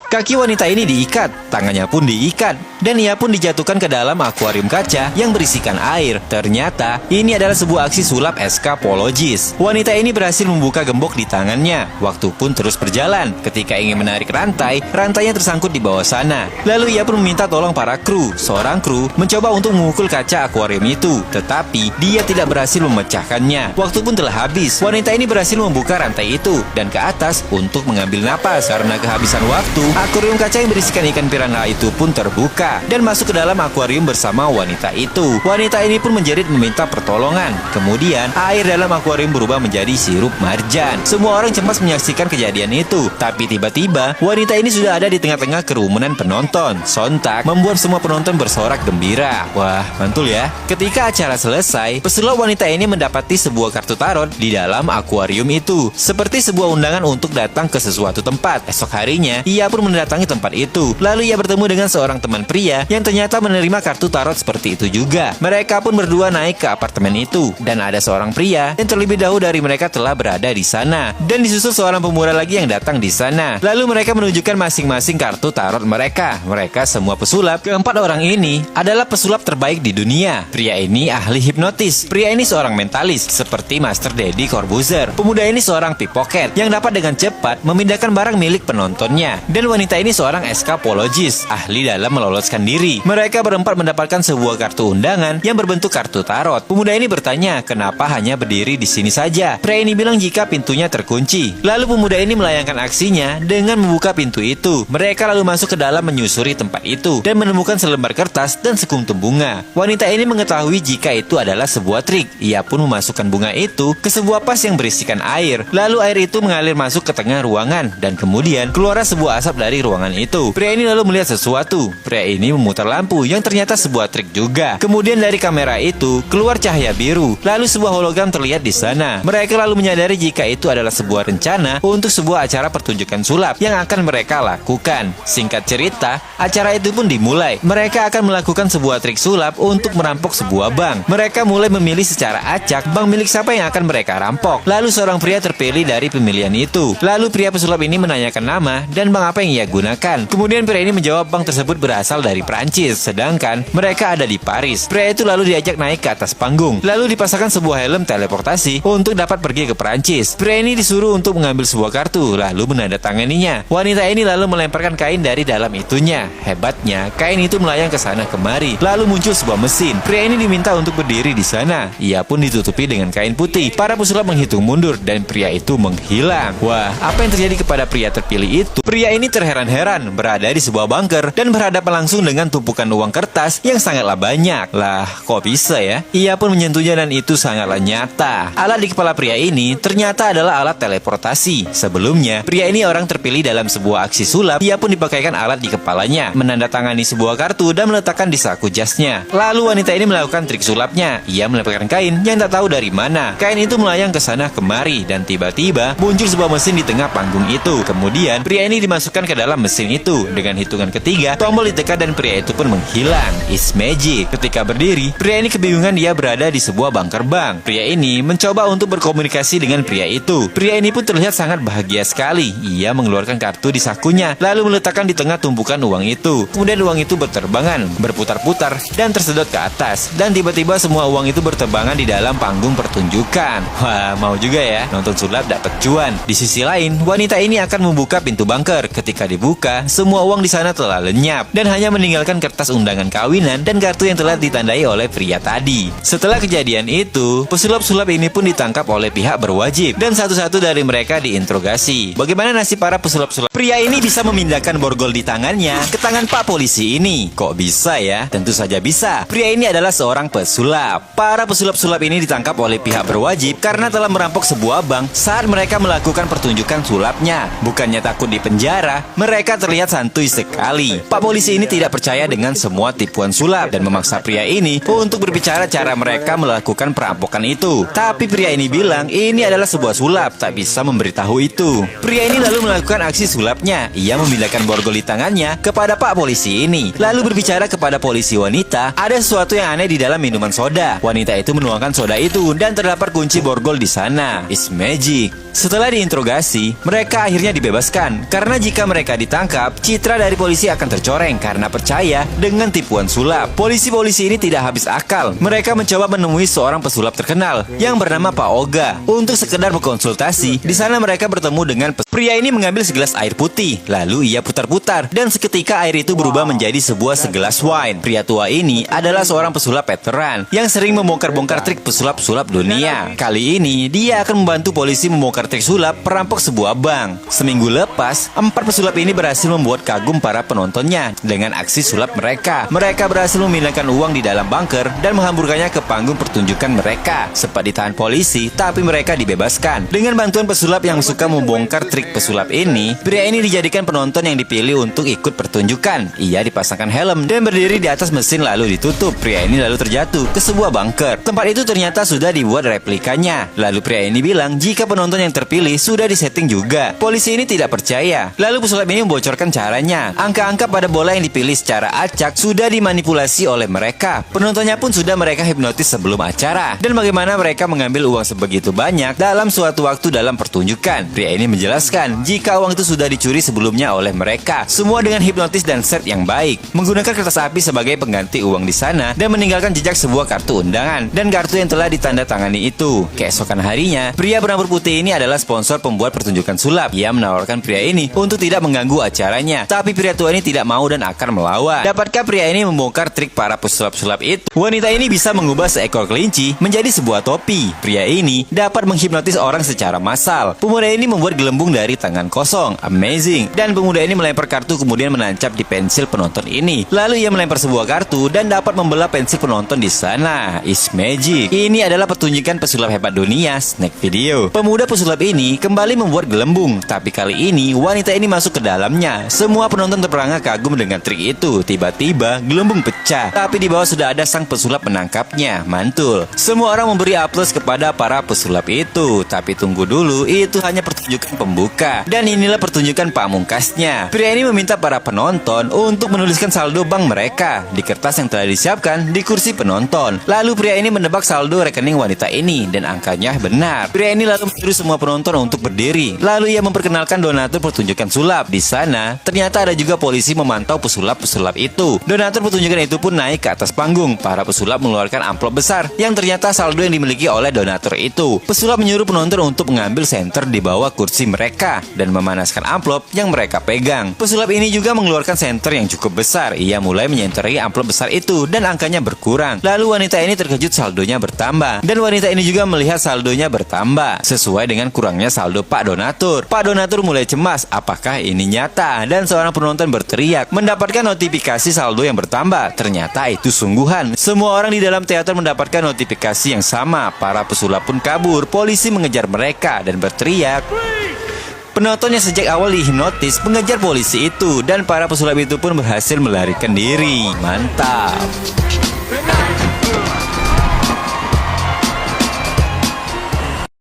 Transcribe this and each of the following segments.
Kaki wanita ini diikat, tangannya pun diikat, dan ia pun dijatuhkan ke dalam akuarium kaca yang berisikan air. Ternyata, ini adalah sebuah aksi sulap eskapologis. Wanita ini berhasil membuka gembok di tangannya. Waktu pun terus berjalan. Ketika ingin menarik rantai, rantainya tersangkut di bawah sana. Lalu ia pun meminta tolong para kru. Seorang kru mencoba untuk memukul kaca akuarium itu, tetapi dia tidak berhasil memecahkannya. Waktu pun telah habis. Wanita ini berhasil membuka rantai itu dan ke atas untuk mengambil napas. Karena kehabisan waktu, akuarium kaca yang berisikan ikan piranha itu pun terbuka dan masuk ke dalam akuarium bersama wanita itu. Wanita ini pun menjerit meminta pertolongan. Kemudian, air dalam akuarium berubah menjadi sirup marjan. Semua orang cemas menyaksikan kejadian itu. Tapi tiba-tiba, wanita ini sudah ada di tengah-tengah kerumunan penonton. Sontak membuat semua penonton bersorak gembira. Wah, mantul ya. Ketika acara selesai, pesulap wanita ini mendapati sebuah kartu tarot di dalam akuarium itu. Seperti sebuah undangan untuk datang ke sesuatu tempat. Esok harinya, ia pun mendatangi tempat itu. Lalu ia bertemu dengan seorang teman pria yang ternyata menerima kartu tarot seperti itu juga. Mereka pun berdua naik ke apartemen itu. Dan ada seorang pria yang terlebih dahulu dari mereka telah berada di sana. Dan disusul seorang pemuda lagi yang datang di sana. Lalu mereka menunjukkan masing-masing kartu tarot mereka. Mereka semua pesulap. Keempat orang ini adalah pesulap terbaik di dunia. Pria ini ahli hipnotis. Pria ini seorang mentalis seperti Master Deddy Corbuzier. Pemuda ini seorang pickpocket yang dapat dengan cepat memindahkan barang milik penontonnya. Dan wanita ini seorang eskapologis, ahli dalam meloloskan diri. Mereka berempat mendapatkan sebuah kartu undangan yang berbentuk kartu tarot. Pemuda ini bertanya, kenapa hanya berdiri di sini saja? Pria ini bilang jika pintunya terkunci. Lalu pemuda ini melayangkan aksinya dengan membuka pintu itu. Mereka lalu masuk ke dalam menyusuri tempat itu dan menemukan selembar kertas dan sekuntum bunga. Wanita ini mengetahui jika itu adalah sebuah trik. Ia pun memasukkan bunga itu ke sebuah vas yang berisikan air. Lalu air itu mengalir masuk ke tengah ruangan dan kemudian keluar sebuah asap dari ruangan itu. Pria ini lalu melihat sesuatu. Pria ini memutar lampu yang ternyata sebuah trik juga. Kemudian dari kamera itu keluar cahaya biru. Lalu sebuah hologram terlihat di sana. Mereka lalu menyadari jika itu adalah sebuah rencana untuk sebuah acara pertunjukan sulap yang akan mereka lakukan. Singkat cerita, acara itu pun dimulai. Mereka akan melakukan sebuah trik sulap untuk merampok sebuah bank. Mereka mulai memilih secara acak bank milik siapa yang akan mereka rampok. Lalu seorang pria terpilih dari pemilihan itu. Lalu pria pesulap ini menanyakan nama dan bank apa yang ia gunakan. Kemudian pria ini menjawab bank tersebut berasal dari Prancis, sedangkan mereka ada di Paris. Pria itu lalu diajak naik ke atas panggung. Lalu dipasangkan sebuah helm teleportasi untuk dapat pergi ke Prancis. Pria ini disuruh untuk mengambil sebuah kartu, lalu menandatanganinya. Wanita ini lalu melemparkan kain dari dalam itunya. Hebatnya, kain itu melayang ke sana kemari. Lalu muncul sebuah mesin. Pria ini diminta untuk berdiri di sana. Ia pun ditutupi dengan kain putih. Para pesulap menghitung mundur dan pria itu menghilang. Wah, apa yang terjadi kepada pria terpilih itu? Pria ini terheran-heran berada di sebuah bunker dan berhadapan langsung dengan tumpukan uang kertas yang sangatlah banyak. Lah, kok bisa ya? Ia pun menyentuhnya dan itu sangatlah nyata. Alat di kepala pria ini ternyata adalah alat teleportasi. Sebelumnya, pria ini orang terpilih dalam sebuah aksi sulap. Ia pun dipakaikan alat di kepalanya, menandatangani sebuah kartu dan meletakkan di saku jasnya. Lalu wanita ini melakukan trik sulapnya. Ia melemparkan kain yang tak tahu dari mana. Kain itu melayang ke sana kemari dan tiba-tiba muncul sebuah mesin di tengah panggung itu. Kemudian, pria ini dimasukkan ke dalam mesin itu. Dengan hitungan ketiga, tombol ditekan dan pria itu pun menghilang. It's magic. Ketika berdiri, pria ini kebingungan dia berada di sebuah bunker bank. Pria ini mencoba untuk berkomunikasi dengan pria itu. Pria ini pun terlihat sangat bahagia sekali. Ia mengeluarkan kartu di sakunya, lalu meletakkan di tengah tumpukan uang itu. Kemudian uang itu berterbangan, berputar-putar, dan tersedot ke atas. Dan tiba-tiba semua uang itu berterbangan di dalam panggung pertunjukan. Wah, mau juga ya nonton sulap dapat cuan. Di sisi lain, wanita ini akan membuka pintu bunker. Ketika dibuka, semua uang di sana telah lenyap dan hanya meninggalkan kertas undangan kawinan dan kartu yang telah ditandai oleh pria tadi. Setelah kejadian itu, pesulap-sulap ini pun ditangkap oleh pihak berwajib dan satu-satu dari mereka diinterogasi. Bagaimana nasib para pesulap-sulap? Pria ini bisa memindahkan borgol di tangannya ke tangan Pak Polisi ini. Kok bisa ya? Tentu saja bisa. Pria ini adalah seorang pesulap. Para pesulap-sulap ini ditangkap oleh pihak berwajib karena telah merampok sebuah bank saat mereka melakukan pertunjukan sulapnya. Bukannya takut di penjara, mereka terlihat santuy sekali. Pak Polisi ini tidak percaya dengan semua tipuan sulap dan memaksa pria ini untuk berbicara cara mereka melakukan perampokan itu. Tapi pria ini bilang ini adalah sebuah sulap, tak bisa memberitahu itu. Pria ini lalu melakukan aksi sulapnya. Ia memindahkan borgol di tangannya kepada Pak Polisi ini. Lalu berbicara kepada polisi wanita, ada sesuatu yang aneh di dalam minuman soda. Wanita itu menuangkan soda itu dan terdapat kunci borgol di sana. It's magic. Setelah diinterogasi, mereka akhirnya dibebaskan karena jika mereka mereka ditangkap, citra dari polisi akan tercoreng karena percaya dengan tipuan sulap. Polisi-polisi ini tidak habis akal. Mereka mencoba menemui seorang pesulap terkenal yang bernama Pak Oga untuk sekedar berkonsultasi. Di sana mereka bertemu dengan pria ini mengambil segelas air putih, lalu ia putar-putar dan seketika air itu berubah menjadi sebuah segelas wine. Pria tua ini adalah seorang pesulap veteran yang sering membongkar-bongkar trik pesulap-sulap dunia. Kali ini dia akan membantu polisi membongkar trik sulap perampok sebuah bank. Seminggu lepas, 4 pesulap ini berhasil membuat kagum para penontonnya dengan aksi sulap mereka. Mereka berhasil memindahkan uang di dalam bunker dan menghamburkannya ke panggung pertunjukan mereka. Sempat ditahan polisi, tapi mereka dibebaskan. Dengan bantuan pesulap yang suka membongkar trik pesulap ini, pria ini dijadikan penonton yang dipilih untuk ikut pertunjukan. Ia dipasangkan helm dan berdiri di atas mesin lalu ditutup. Pria ini lalu terjatuh ke sebuah bunker. Tempat itu ternyata sudah dibuat replikanya. Lalu pria ini bilang jika penonton yang terpilih sudah disetting juga. Polisi ini tidak percaya. Lalu pesulap ini membocorkan caranya. Angka-angka pada bola yang dipilih secara acak sudah dimanipulasi oleh mereka. Penontonnya pun sudah mereka hipnotis sebelum acara. Dan bagaimana mereka mengambil uang sebegitu banyak dalam suatu waktu dalam pertunjukan. Pria ini menjelaskan jika uang itu sudah dicuri sebelumnya oleh mereka. Semua dengan hipnotis dan set yang baik. Menggunakan kertas api sebagai pengganti uang di sana dan meninggalkan jejak sebuah kartu undangan dan kartu yang telah ditandatangani itu. Keesokan harinya, pria berambut putih ini adalah sponsor pembuat pertunjukan sulap. Ia menawarkan pria ini untuk tidak mengganggu acaranya. Tapi pria tua ini tidak mau dan akan melawan. Dapatkah pria ini membongkar trik para pesulap-sulap itu? Wanita ini bisa mengubah seekor kelinci menjadi sebuah topi. Pria ini dapat menghipnotis orang secara massal. Pemuda ini membuat gelembung dari tangan kosong. Amazing. Dan pemuda ini melempar kartu kemudian menancap di pensil penonton ini. Lalu ia melempar sebuah kartu dan dapat membelah pensil penonton di sana. It's magic. Ini adalah pertunjukan pesulap hebat dunia. Snack video. Pemuda pesulap ini kembali membuat gelembung. Tapi kali ini wanita ini masuk ke dalamnya. Semua penonton terperangah kagum dengan trik itu. Tiba-tiba gelembung pecah. Tapi di bawah sudah ada sang pesulap menangkapnya. Mantul. Semua orang memberi aplaus kepada para pesulap itu. Tapi tunggu dulu, itu hanya pertunjukan pembuka. Dan inilah pertunjukan pamungkasnya. Pria ini meminta para penonton untuk menuliskan saldo bank mereka di kertas yang telah disiapkan di kursi penonton. Lalu pria ini menebak saldo rekening wanita ini dan angkanya benar. Pria ini lalu menyuruh semua penonton untuk berdiri. Lalu ia memperkenalkan donatur pertunjukan sulap. Di sana ternyata ada juga polisi memantau pesulap-pesulap itu. Donatur pertunjukan itu pun naik ke atas panggung. Para pesulap mengeluarkan amplop besar yang ternyata saldo yang dimiliki oleh donatur itu. Pesulap menyuruh penonton untuk mengambil senter di bawah kursi mereka dan memanaskan amplop yang mereka pegang. Pesulap ini juga mengeluarkan senter yang cukup besar. Ia mulai menyenteri amplop besar itu dan angkanya berkurang. Lalu wanita ini terkejut saldonya bertambah. Dan wanita ini juga melihat saldonya bertambah sesuai dengan kurangnya saldo Pak Donatur. Pak Donatur mulai cemas, apakah ini nyata? Dan seorang penonton berteriak mendapatkan notifikasi saldo yang bertambah. Ternyata itu sungguhan. Semua orang di dalam teater mendapatkan notifikasi yang sama. Para pesulap pun kabur. Polisi mengejar mereka dan berteriak. Penonton yang sejak awal dihipnotis mengejar polisi itu dan para pesulap itu pun berhasil melarikan diri. Mantap.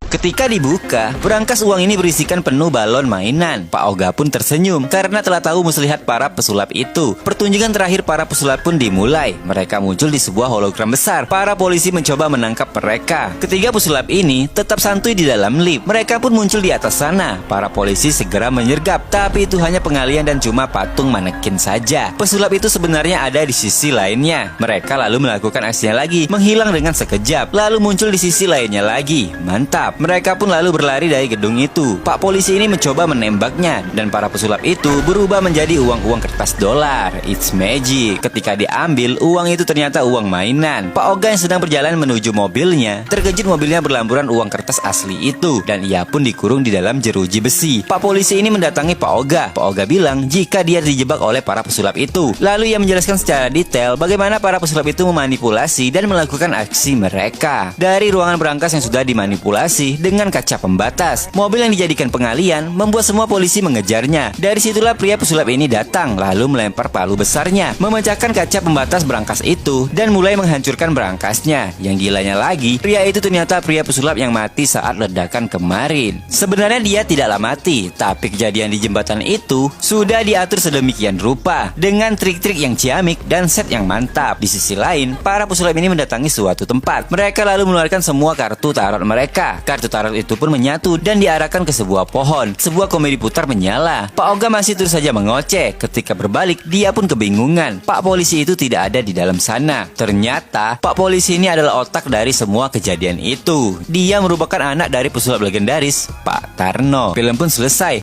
Ketika dibuka, berangkas uang ini berisikan penuh balon mainan. Pak Oga pun tersenyum karena telah tahu muslihat para pesulap itu. Pertunjukan terakhir para pesulap pun dimulai. Mereka muncul di sebuah hologram besar. Para polisi mencoba menangkap mereka. Ketiga pesulap ini tetap santuy di dalam lift. Mereka pun muncul di atas sana. Para polisi segera menyergap, tapi itu hanya pengalian dan cuma patung manekin saja. Pesulap itu sebenarnya ada di sisi lainnya. Mereka lalu melakukan aksinya lagi, menghilang dengan sekejap. Lalu muncul di sisi lainnya lagi. Mantap. Mereka pun lalu berlari dari gedung itu. Pak polisi ini mencoba menembaknya dan para pesulap itu berubah menjadi uang-uang kertas dolar. It's magic. Ketika diambil, uang itu ternyata uang mainan. Pak Oga yang sedang berjalan menuju mobilnya terkejut mobilnya berlamburan uang kertas asli itu dan ia pun dikurung di dalam jeruji besi. Pak polisi ini mendatangi Pak Oga. Pak Oga bilang jika dia dijebak oleh para pesulap itu. Lalu ia menjelaskan secara detail bagaimana para pesulap itu memanipulasi dan melakukan aksi mereka. Dari ruangan berangkas yang sudah dimanipulasi dengan kaca pembatas, mobil yang dijadikan pengalian membuat semua polisi mengejarnya. Dari situlah pria pesulap ini datang lalu melempar palu besarnya, memecahkan kaca pembatas berangkas itu dan mulai menghancurkan berangkasnya. Yang gilanya lagi, pria itu ternyata pria pesulap yang mati saat ledakan kemarin. Sebenarnya dia tidaklah mati, tapi kejadian di jembatan itu sudah diatur sedemikian rupa dengan trik-trik yang ciamik dan set yang mantap. Di sisi lain, para pesulap ini mendatangi suatu tempat. Mereka lalu mengeluarkan semua kartu tarot mereka. Kartu kartu tarot itu pun menyatu dan diarahkan ke sebuah pohon. Sebuah komedi putar menyala. Pak Oga masih terus saja mengoceh. Ketika berbalik, dia pun kebingungan. Pak polisi itu tidak ada di dalam sana. Ternyata, Pak polisi ini adalah otak dari semua kejadian itu. Dia merupakan anak dari pesulap legendaris, Pak Tarno. Film pun selesai.